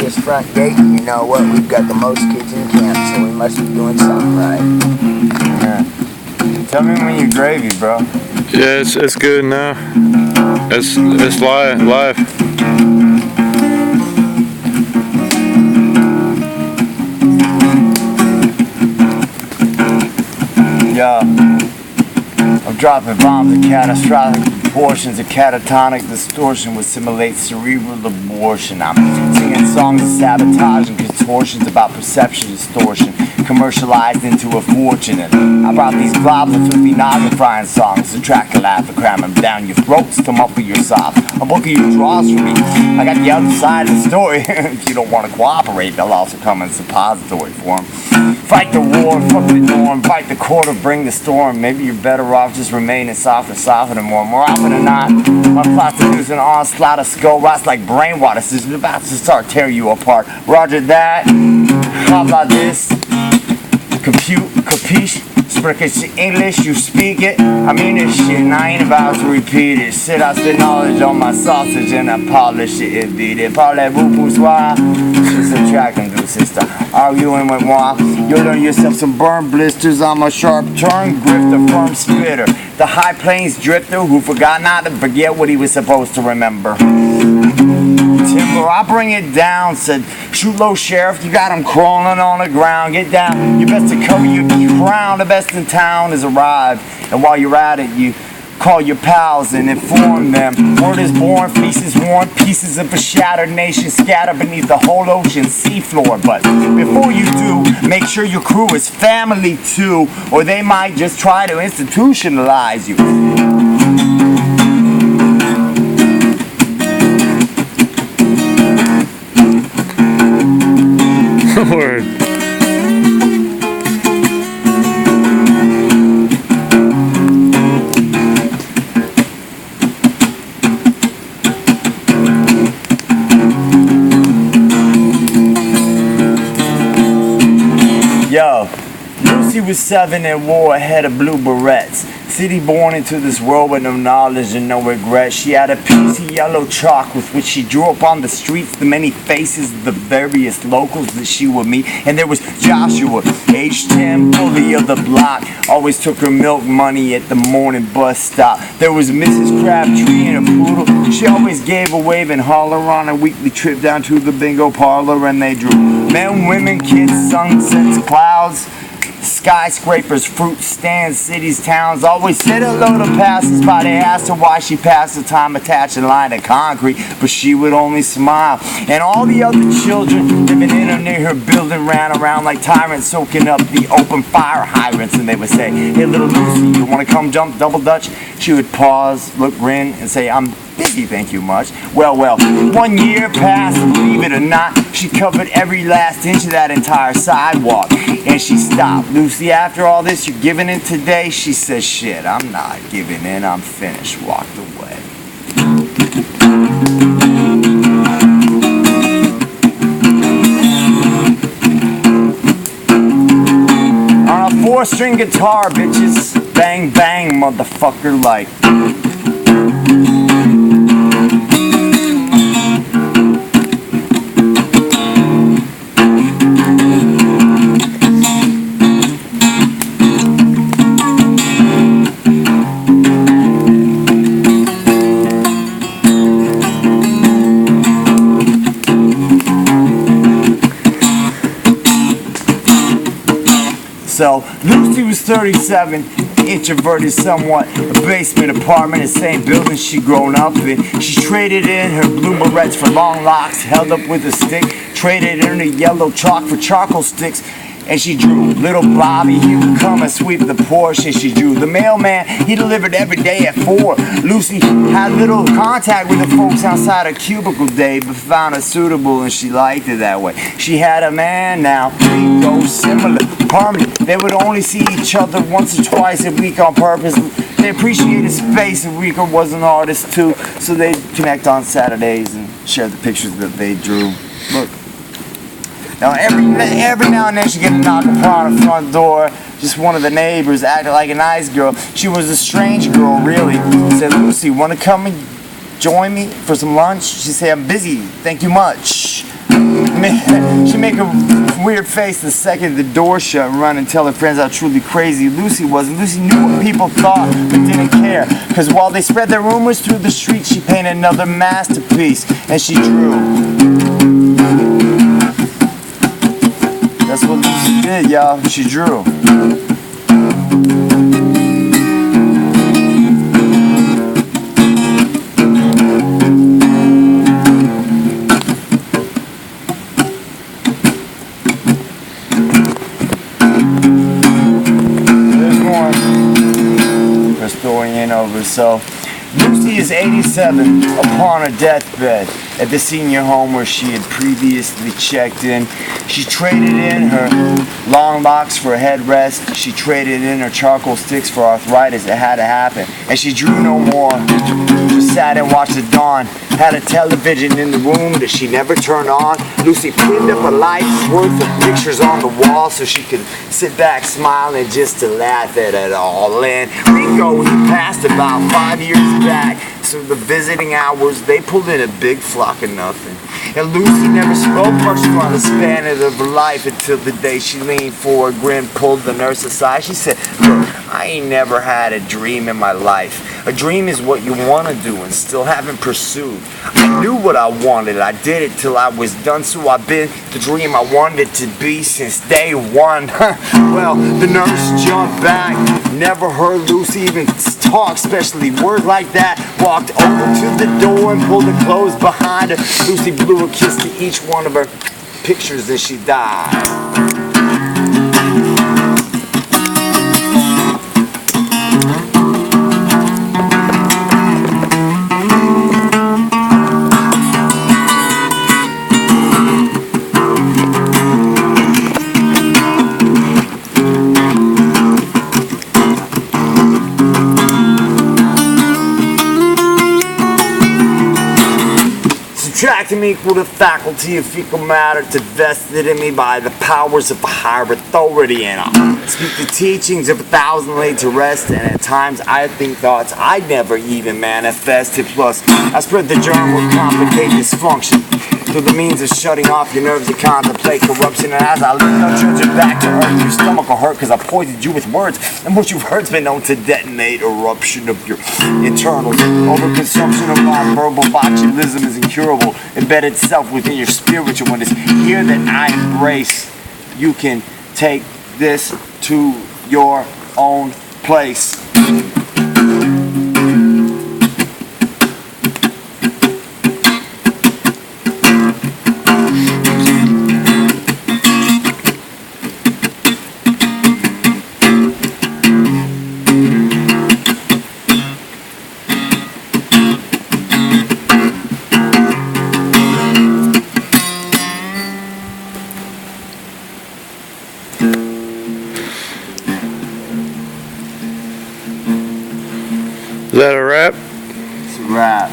prettiest front gate, you know what? We've got the most kids in camp, so we must be doing something right. Yeah. Tell me when you're gravy, bro. Yeah, it's good now. It's live. Yo, I'm dropping bombs of catastrophic proportions of catatonic distortion which simulates cerebral abortion. I'm singing songs of sabotage and contortions about perception distortion, commercialized into a fortune. And I brought these goblins with me noggin frying songs to track a laugh and cram them down your throats to muffle your sobs. A book of your draws for me. I got the other side of the story. If you don't want to cooperate, they'll also come in suppository form. Fight the war, fuck the norm, fight the quarter, bring the storm. Maybe you're better off just remaining soft and softer and more often than not. My plot's to use an onslaught of skull rots like brain water. This is about to start tearing you apart. Roger that. How about this? Compute, capiche? Spreche English, you speak it. I mean this shit and I ain't about to repeat it. Shit, I spit knowledge on my sausage and I polish it and beat it. Parlez-vous bonsoir? Subtraktum, do sister. Arguing with moi. You'll learn yourself some burn blisters. I'm a sharp turn grifter, firm spitter. The high plains drifter who forgot not to forget what he was supposed to remember. Timber, I bring it down, said, shoot low, sheriff, you got him crawling on the ground, get down, you best to cover your crown, the best in town has arrived, and while you're at it, you call your pals and inform them, word is born, feast is worn, pieces of a shattered nation scattered beneath the whole ocean seafloor, but before you do, make sure your crew is family too, or they might just try to institutionalize you. Word. Yo, Lucy was 7 and wore a head of blue barrettes. City born into this world with no knowledge and no regret. She had a piece of yellow chalk with which she drew upon the streets the many faces of the various locals that she would meet. And there was Joshua, age 10, bully of the block. Always took her milk money at the morning bus stop. There was Mrs. Crabtree and a poodle. She always gave a wave and holler on a weekly trip down to the bingo parlor. And they drew men, women, kids, sunsets, clouds, skyscrapers, fruit stands, cities, towns. Always said hello to passers-by. They asked her why she passed the time attaching line to concrete, but she would only smile. And all the other children living in or near her building ran around like tyrants, soaking up the open fire hydrants. And they would say, hey, little Lucy, you want to come jump double dutch? She would pause, look, grin, and say, I'm busy, thank you much. Well, 1 year passed, believe it or not, she covered every last inch of that entire sidewalk. And she stopped. Lucy, after all this, you're giving in today? She says, shit, I'm not giving in, I'm finished. Walked away. On a 4-string guitar, bitches. Bang, bang, motherfucker, like. So, Lucy was 37, introverted somewhat, a basement apartment in the same building she'd grown up in. She traded in her blue barrettes for long locks, held up with a stick, traded in her yellow chalk for charcoal sticks, and she drew little Bobby, he would come and sweep the porch, and she drew the mailman, he delivered every day at 4. Lucy had little contact with the folks outside her cubicle day, but found it suitable and she liked it that way. She had a man now, ego similar, permanent. They would only see each other once or twice a week on purpose. They appreciated space, and Rika was an artist too, so they'd connect on Saturdays and share the pictures that they drew. Look. Now every now and then she get a knock upon her front door. Just one of the neighbors acted like a nice girl. She was a strange girl, really. Said, Lucy, want to come and join me for some lunch? She said, I'm busy, thank you much. She'd make a weird face the second the door shut and run and tell her friends how truly crazy Lucy was. And Lucy knew what people thought but didn't care. Cause while they spread their rumors through the streets, she painted another masterpiece and she drew. That's what Lucy did, y'all. She drew. Story ain't over. So Lucy is 87 upon her deathbed at the senior home where she had previously checked in. She traded in her long locks for a headrest. She traded in her charcoal sticks for arthritis. It had to happen. And she drew no more. Just sat and watched the dawn. Had a television in the room that she never turned on. Lucy pinned up a life's worth of pictures on the wall so she could sit back smiling just to laugh at it all. And Rico, he passed about 5 years back. So the visiting hours, they pulled in a big flock of nothing. And Lucy never spoke much throughout the span of her life until the day she leaned forward, grinned, pulled the nurse aside. She said, look, I ain't never had a dream in my life. A dream is what you want to do and still haven't pursued. I knew what I wanted. I did it till I was done. So I've been the dream I wanted to be since day one. Well, the nurse jumped back. Never heard Lucy even talk, especially words like that. Walked over to the door and pulled it closed behind her. Lucy blew a kiss to each one of her pictures and she died. Subtractum equal to faculty of fecal matter to vested in me by the powers of a higher authority, and I speak the teachings of 1,000 laid to rest, and at times I think thoughts I never even manifested. Plus, I spread the germ with complicated dysfunction through the means of shutting off your nerves to contemplate corruption. And as I lift no children back to earth, your stomach will hurt because I poisoned you with words, and what you've heard's been known to detonate eruption of your internals. Overconsumption of my verbal botulism is incurable. Embed itself within your spiritual, and it's here that I embrace. You can take this to your own place. Is that a wrap? It's a wrap.